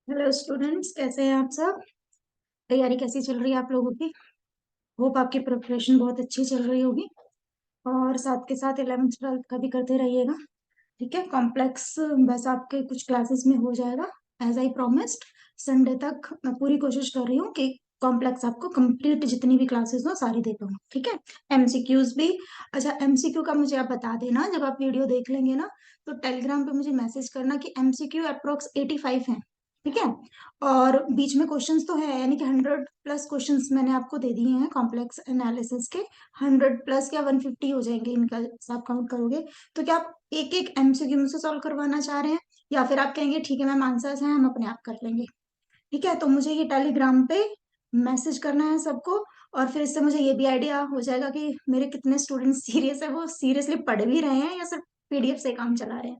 Hello students, कैसे हैं आप सब। तैयारी कैसी चल रही है आप लोगों की। होप आपकी प्रिपरेशन बहुत अच्छी चल रही होगी। और साथ के साथ 11th 12th का भी करते रहिएगा। ठीक है, कॉम्प्लेक्स बस आपके कुछ क्लासेस में हो जाएगा। एज आई प्रोमिस्ड, संडे तक मैं पूरी कोशिश कर रही हूँ कि कॉम्प्लेक्स आपको कंप्लीट जितनी भी क्लासेस हो सारी दे पाऊँ। ठीक है, एमसीक्यूज भी। अच्छा, एमसीक्यू का मुझे आप बता देना जब आप वीडियो देख लेंगे ना, तो टेलीग्राम पे मुझे मैसेज करना कि एमसीक्यू अप्रोक्स 85 है। ठीक है, और बीच में क्वेश्चंस तो है, यानी कि 100+ क्वेश्चंस मैंने आपको दे दिए हैं कॉम्प्लेक्स एनालिसिस के। 100+ या 150 हो जाएंगे इनका, आप काउंट करोगे तो। क्या आप एक एक एमसीक्यू मुझसे सॉल्व करवाना चाह रहे हैं, या फिर आप कहेंगे ठीक है मैम आंसर्स हैं हम अपने आप कर लेंगे। ठीक है, तो मुझे ये टेलीग्राम पे मैसेज करना है सबको। और फिर इससे मुझे ये भी आइडिया हो जाएगा कि मेरे कितने स्टूडेंट सीरियस है, वो सीरियसली पढ़ भी रहे हैं या सिर्फ पीडीएफ से काम चला रहे हैं।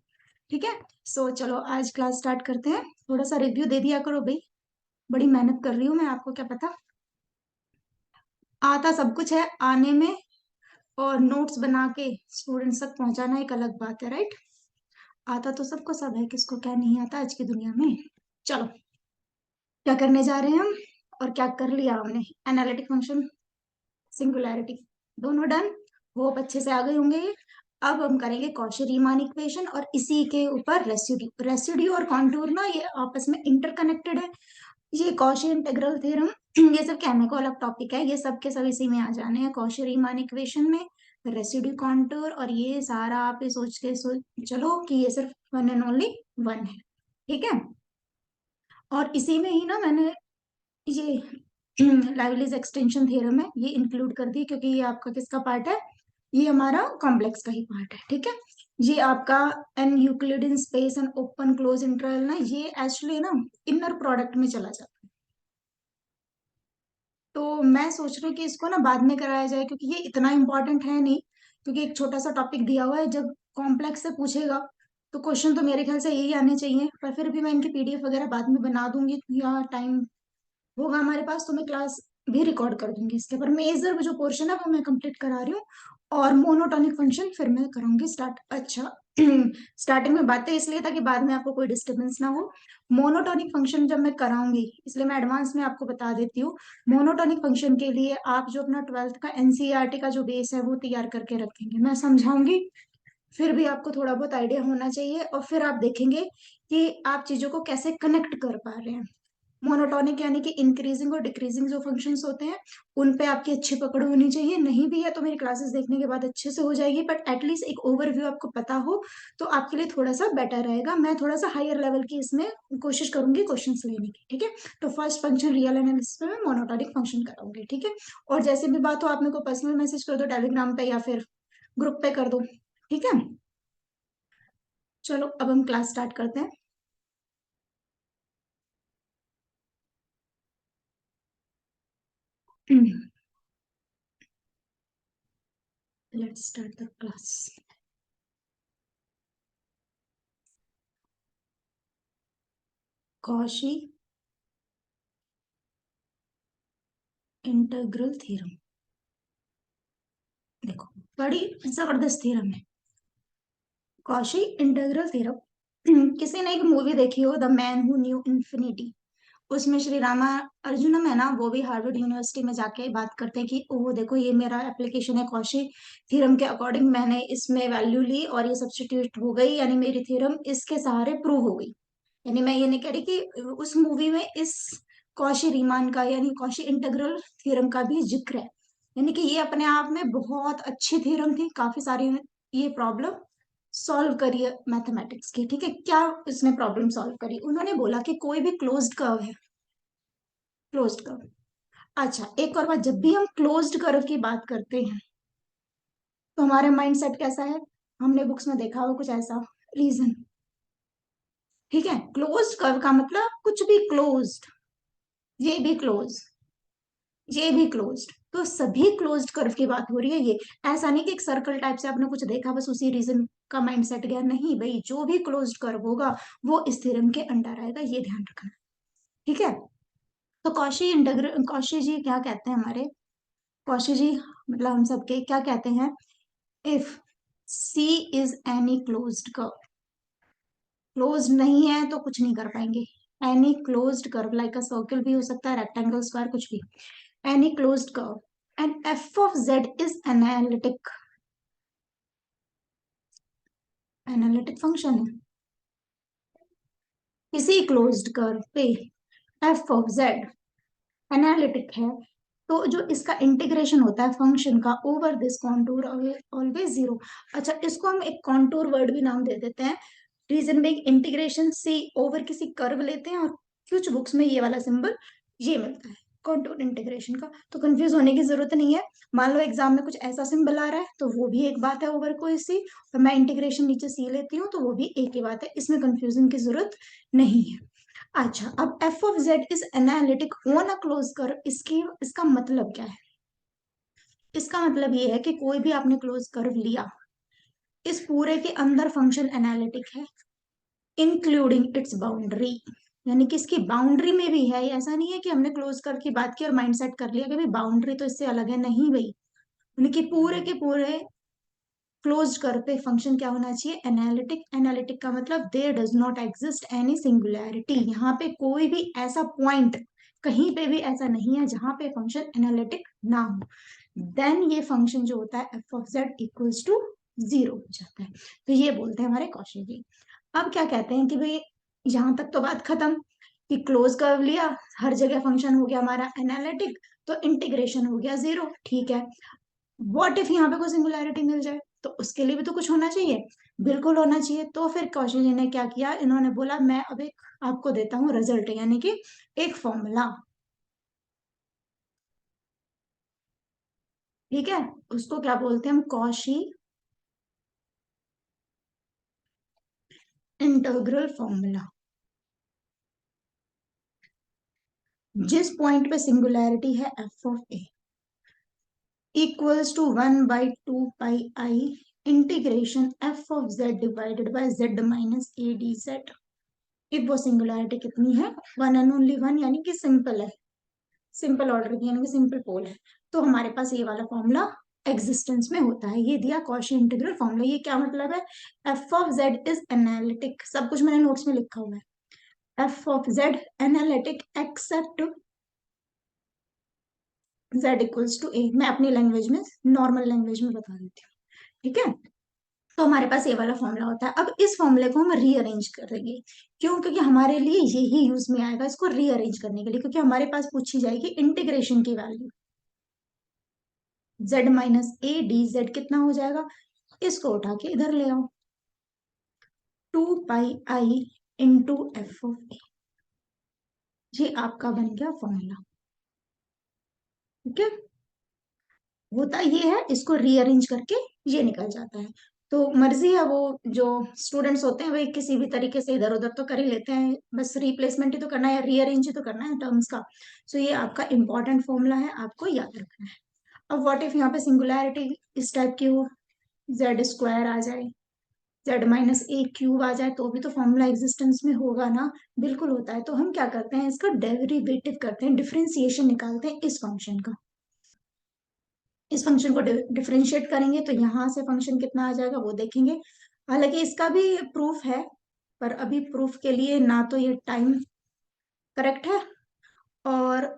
ठीक है, सो चलो आज क्लास स्टार्ट करते हैं। थोड़ा सा रिव्यू दे दिया करो भाई, बड़ी मेहनत कर रही हूँ मैं, आपको क्या पता। आता सब कुछ है आने में, और नोट्स बना के स्टूडेंट्स तक पहुंचाना एक अलग बात है, राइट। आता तो सबको सब है, किसको क्या नहीं आता आज की दुनिया में। चलो, क्या करने जा रहे हैं हम, और क्या कर लिया हमने। एनालिटिक फंक्शन, सिंगुलैरिटी, दोनों डन। होप अच्छे से आ गए होंगे ये। अब हम करेंगे कॉशी रीमान इक्वेशन, और इसी के ऊपर रेसिड्यू। रेसिड्यू और कॉन्टूर ना ये आपस में इंटरकनेक्टेड है। ये कॉशी इंटीग्रल थ्योरम ये सब कहने को अलग टॉपिक है, ये सब के सब इसी में आ जाने हैं, कॉशी रीमान इक्वेशन में। रेसिड्यू, कॉन्टूर, और ये सारा आप ये सोच के चलो कि ये सिर्फ वन एंड ओनली वन है। ठीक है, और इसी में ही ना मैंने ये लाइवलीज एक्सटेंशन थ्योरम है ये इंक्लूड कर दी, क्योंकि ये आपका किसका पार्ट है, ये हमारा कॉम्प्लेक्स का ही पार्ट है। ठीक है, ये आपका an Euclidean space and open close interval ना, ये एक्चुअली ना इनर प्रोडक्ट में चला जाता है। तो मैं सोच रही हूँ कि इसको ना बाद में कराया जाए, क्योंकि ये इतना इंपॉर्टेंट है नहीं। क्योंकि एक छोटा सा टॉपिक दिया हुआ है, जब कॉम्प्लेक्स से पूछेगा तो क्वेश्चन तो मेरे ख्याल से यही आने चाहिए। पर फिर भी मैं इनकी पीडीएफ वगैरह बाद में बना दूंगी, या टाइम होगा हमारे पास तो मैं क्लास भी रिकॉर्ड कर दूंगी इसके। पर मेजर जो पोर्शन है वो मैं कंप्लीट करा रही हूँ। और मोनोटोनिक फंक्शन फिर मैं करूंगी स्टार्ट। अच्छा स्टार्टिंग में बातें इसलिए था कि बाद में आपको कोई डिस्टरबेंस ना हो। मोनोटोनिक फंक्शन जब मैं कराऊंगी, इसलिए मैं एडवांस में आपको बता देती हूँ। मोनोटोनिक फंक्शन के लिए आप जो अपना 12th का एनसीईआरटी का जो बेस है वो तैयार करके रखेंगे, मैं समझाऊंगी। फिर भी आपको थोड़ा बहुत आइडिया होना चाहिए, और फिर आप देखेंगे कि आप चीजों को कैसे कनेक्ट कर पा रहे हैं। मोनोटोनिक यानी कि इंक्रीजिंग और डिक्रीजिंग जो फंक्शंस होते हैं, उन पे आपकी अच्छी पकड़ होनी चाहिए। नहीं भी है तो मेरी क्लासेस देखने के बाद अच्छे से हो जाएगी, बट एटलीस्ट एक ओवरव्यू आपको पता हो तो आपके लिए थोड़ा सा बेटर रहेगा। मैं थोड़ा सा हायर लेवल की इसमें कोशिश करूंगी क्वेश्चंस लेने की। ठीक है, तो फर्स्ट फंक्शन रियल एनालिसिस में मैं मोनोटोनिक फंक्शन कराऊंगी। ठीक है, और जैसे भी बात हो आप मेरे को पर्सनल मैसेज कर दो टेलीग्राम पे, या फिर ग्रुप पे कर दो। ठीक है, चलो अब हम क्लास स्टार्ट करते हैं। Let's start the class. Cauchy integral theorem, देखो बड़ी जबरदस्त थ्योरम है कॉशी इंटीग्रल थ्योरम। किसी ने एक मूवी देखी हो, the man who knew infinity, उसमें श्री रामा अर्जुनम है ना, वो भी हार्वर्ड यूनिवर्सिटी में जाके बात करते हैं कि ओ देखो ये मेरा एप्लीकेशन है कॉशी थ्योरम के अकॉर्डिंग, मैंने इसमें वैल्यू ली और ये सब्स्टिट्यूट हो गई, यानी मेरी थ्योरम इसके सहारे प्रूव हो गई। यानी मैं ये नहीं कह रही कि उस मूवी में इस कॉशी रीमान का यानी कॉशी इंटीग्रल थ्योरम का भी जिक्र है। यानी कि ये अपने आप में बहुत अच्छी थ्योरम थी, काफी सारी ये प्रॉब्लम सॉल्व करी है मैथमेटिक्स की। ठीक है, क्या इसने प्रॉब्लम सॉल्व करी, उन्होंने बोला कि कोई भी क्लोज्ड कर्व है, क्लोज्ड कर्व। अच्छा, एक और बात, जब भी हम क्लोज्ड कर्व की बात करते हैं तो हमारा माइंड सेट कैसा है, हमने बुक्स में देखा हो कुछ ऐसा, रीजन। ठीक है, क्लोज्ड कर्व का मतलब कुछ भी क्लोज्ड, ये भी क्लोज, ये भी क्लोज्ड, तो सभी क्लोज्ड कर्व की बात हो रही है ये। ऐसा नहीं कि एक सर्कल टाइप से आपने कुछ देखा बस उसी रीजन का माइंड सेट गया, नहीं भाई, जो भी क्लोज्ड कर्व होगा वो इस थ्योरम के अंडर आएगा, ये ध्यान रखना। ठीक है, तो कौशी इंटीग्रल, कौशी जी क्या कहते हैं हमारे, कौशी जी मतलब हम सबके क्या कहते हैं, if C is any closed curve, close नहीं है तो कुछ नहीं कर पाएंगे। Any closed curve like a circle भी हो सकता है, रेक्टेंगल, स्क्वायर, कुछ भी, any closed curve and F of Z is analytic, analytic function है किसी क्लोज्ड कर्व पे, एफ ऑफ जेड एनालिटिक है, तो जो इसका इंटीग्रेशन होता है फंक्शन का over this contour always zero. अच्छा, इसको हम एक कॉन्टूर वर्ड भी नाम दे देते हैं, रीजन बेइंग इंटीग्रेशन सी ओवर किसी कर्व लेते हैं और कुछ बुक्स में ये वाला सिंबल ये मिलता है कॉन्टूर इंटीग्रेशन का, तो कंफ्यूज होने की जरूरत नहीं है। मान लो एग्जाम में कुछ ऐसा सिंबल आ रहा है तो वो भी एक बात है ओवर को सी, और मैं इंटीग्रेशन नीचे सी लेती हूँ तो वो भी एक ही बात है, इसमें कंफ्यूजन की जरूरत नहीं है। अच्छा, अब F of Z is analytic on a close curve, इसकी इसका मतलब क्या है? इसका मतलब ये है कि कोई भी आपने क्लोज कर्व लिया, इस पूरे के अंदर फंक्शन एनालिटिक है इंक्लूडिंग इट्स बाउंड्री, यानी कि इसकी बाउंड्री में भी है। ऐसा नहीं है कि हमने क्लोज कर्व की बात की और माइंड सेट कर लिया कि भाई बाउंड्री तो इससे अलग है, नहीं भाई, यानी कि पूरे के पूरे क्लोज्ड कर्व पे फंक्शन क्या होना चाहिए? एनालिटिक। एनालिटिक का मतलब there does not exist any singularity, यहाँ पे कोई भी ऐसा पॉइंट कहीं पे भी ऐसा नहीं है जहां पे फंक्शन एनालिटिक ना हो, देन ये फंक्शन जो होता है F of Z equals to zero हो जाता है। तो ये बोलते हैं हमारे कौशी जी। अब क्या कहते हैं कि भाई यहां तक तो बात खत्म कि क्लोज कर्व लिया, हर जगह फंक्शन हो गया हमारा एनालिटिक, तो इंटीग्रेशन हो गया जीरो, ठीक है। व्हाट इफ यहाँ पे कोई सिंगुलैरिटी मिल जाए, तो उसके लिए भी तो कुछ होना चाहिए, बिल्कुल होना चाहिए। तो फिर कौशल जी ने क्या किया, इन्होंने बोला मैं अब एक आपको देता हूँ रिजल्ट, यानी कि एक फॉर्मूला, ठीक है। उसको क्या बोलते हैं हम? Cauchy integral formula. जिस पॉइंट पे सिंगुलैरिटी है F of A equals to 1/2 pi integration F of Z divided by Z minus A D Z, if वो सिंगुलैरिटी कितनी है? वन एंड ओनली वन, यानी कि सिंपल है, सिंपल ऑर्डर की, यानी कि सिंपल पोल है, तो हमारे पास ये वाला फॉर्मूला एग्जिस्टेंस में होता है। ये दिया कॉशी इंटीग्रल फॉर्मूला। ये क्या मतलब है? F of Z is analytic, सब कुछ मैंने नोट्स में लिखा हुआ है, F of Z analytic except Z equals to A. मैं अपनी लैंग्वेज में, नॉर्मल लैंग्वेज में बता देती हूँ, ठीक है। तो हमारे पास ये वाला फॉर्मूला होता है। अब इस फॉर्मूले को हम रीअरेंज कर देंगे, क्यों? क्योंकि हमारे लिए यही यूज में आएगा इसको रीअरेंज करने के लिए, क्योंकि हमारे पास पूछी जाएगी इंटीग्रेशन की value, z minus A D Z कितना हो जाएगा? इसको उठा के इधर ले आओ, 2 पाई इंटू एफ ऑफ ए, ये आपका बन गया फॉर्मूला, ठीक है। होता ये है, इसको रीअरेंज करके ये निकल जाता है। तो मर्जी है, वो जो स्टूडेंट्स होते हैं वही किसी भी तरीके से इधर उधर तो कर ही लेते हैं, बस रिप्लेसमेंट ही तो करना है या रीअरेंज ही तो करना है टर्म्स का। सो ये आपका इंपॉर्टेंट फॉर्मूला है, आपको याद रखना है। अब व्हाट इफ यहाँ पे सिंगुलैरिटी इस टाइप की हो, जेड स्क्वायर आ जाए, जेड माइनस ए क्यूब आ जाए, तो भी तो फॉर्मूला एग्जिस्टेंस में होगा ना? बिल्कुल होता है। तो हम क्या करते हैं, इसका डेरिवेटिव करते हैं, डिफरेंशिएशन निकालते हैं इस फंक्शन का। इस फंक्शन को डिफरेंशिएट करेंगे तो यहाँ से फंक्शन कितना आ जाएगा वो देखेंगे। हालांकि इसका भी प्रूफ है, पर अभी प्रूफ के लिए ना तो ये टाइम करेक्ट है, और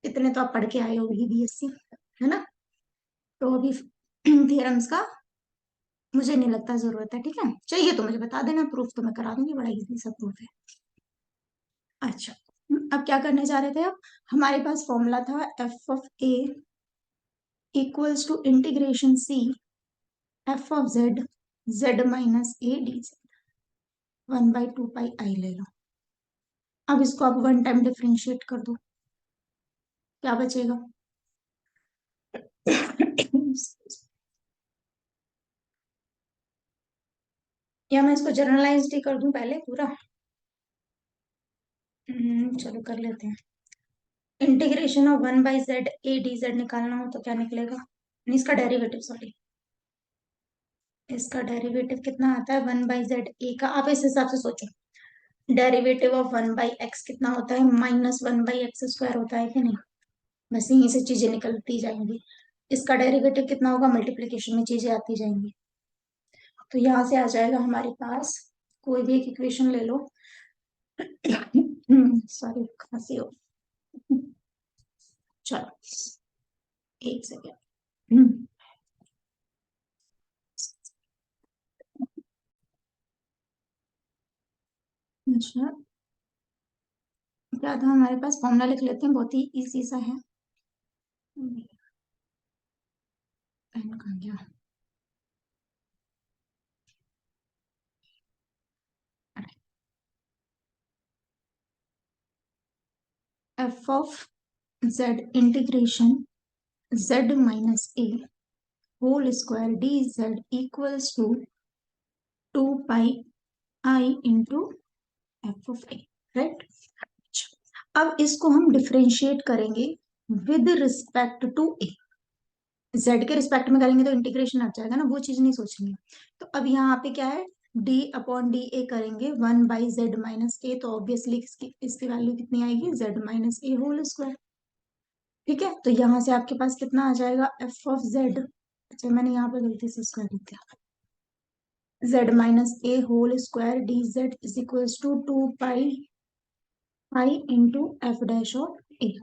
इतने तो आप पढ़ के आए हो भी बीएससी, है ना। तो अभी थियरम्स का मुझे नहीं लगता जरूरत है, ठीक है। चाहिए तो मुझे बता देना, प्रूफ तो मैं करा दूंगी, बड़ा इजी सा प्रूफ है। अच्छा, अब क्या करने जा रहे थे? अब हमारे पास फॉर्मूला था F of A equals to integration C F of Z, Z minus A D, 1/2 pi ले लो। अब इसको आप वन टाइम डिफरेंशिएट कर दो, क्या बचेगा? या मैं इसको जनरलाइज्ड ही कर दूं पहले पूरा? चलो कर लेते हैं। Integration of 1/z A D Z निकालना हो तो क्या निकलेगा? नहीं, इसका डेरिवेटिव, सॉरी, इसका डेरिवेटिव कितना आता है? 1/z ए का, आप इस हिसाब से सोचो, डेरिवेटिव ऑफ 1/x कितना होता है? -1/x² होता है कि नहीं? बस यहीं से चीजें निकलती जाएंगी। इसका डेरिवेटिव कितना होगा? मल्टीप्लीकेशन में चीजें आती जाएंगी। तो यहाँ से आ जाएगा हमारे पास, कोई भी एक इक्वेशन ले लो, सॉरी, खांसी हो। चलो, एक सेकेंड। अच्छा, क्या था हमारे पास? फॉर्मूला लिख लेते हैं, बहुत ही इजी सा है। पेन कहाँ गया? F of Z integration Z minus A whole square D Z equals to 2 pi I into F of A, right. अब इसको हम डिफरेंशिएट करेंगे with respect to A. Z के रिस्पेक्ट में करेंगे तो इंटीग्रेशन हट जाएगा ना, वो चीज नहीं सोचनी है। तो अब यहाँ पे क्या है, डी अपॉन डी ए करेंगे 1/z - a, तो ऑब्वियसली इसकी वैल्यू कितनी आएगी, z - a होल स्क्वायर। ठीक है, तो यहाँ से आपके पास कितना आ जाएगा, एफ ऑफ जेड। अच्छा, मैंने यहाँ पे गलती से स्क्वायर लिख दिया। z - a whole square D Z is equals to 2 pi I into F dash of A.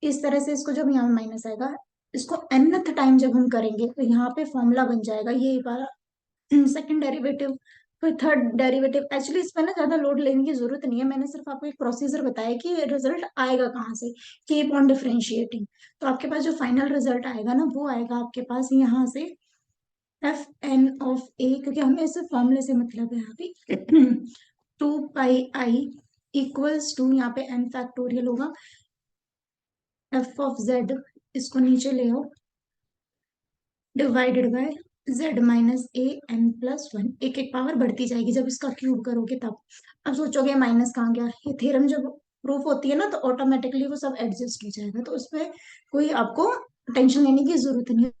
इस तरह से इसको जब यहाँ माइनस आएगा, इसको nth टाइम जब हम करेंगे तो यहाँ पे फॉर्मूला बन जाएगा ये वाला, सेकंड डेरिवेटिव, फिर थर्ड डेरिवेटिव। एक्चुअली इसमें ना ज्यादा लोड लेने की जरूरत नहीं है, मैंने सिर्फ आपको एक प्रोसीजर बताया कि रिजल्ट आएगा कहाँ से, कीप ऑन डिफरेंशिएटिंग। तो आपके पास जो फाइनल रिजल्ट आएगा ना, वो आएगा आपके पास यहाँ से एफ एन ऑफ ए, क्योंकि हमें इसे फॉर्मूले से मतलब है यहाँ पे 2 पाई आई इक्वल्स टू, यहाँ पे एन फैक्टोरियल होगा, एफ ऑफ जेड, इसको नीचे ले आओ, divided by z - a n+1। एक एक पावर बढ़ती जाएगी जब इसका क्यूब करोगे तब। अब सोचोगे माइनस कहाँ गया, ये थ्योरम जब प्रूफ होती है ना तो ऑटोमेटिकली वो सब एडजस्ट हो जाएगा, तो उसमें कोई आपको टेंशन लेने की जरूरत नहीं है।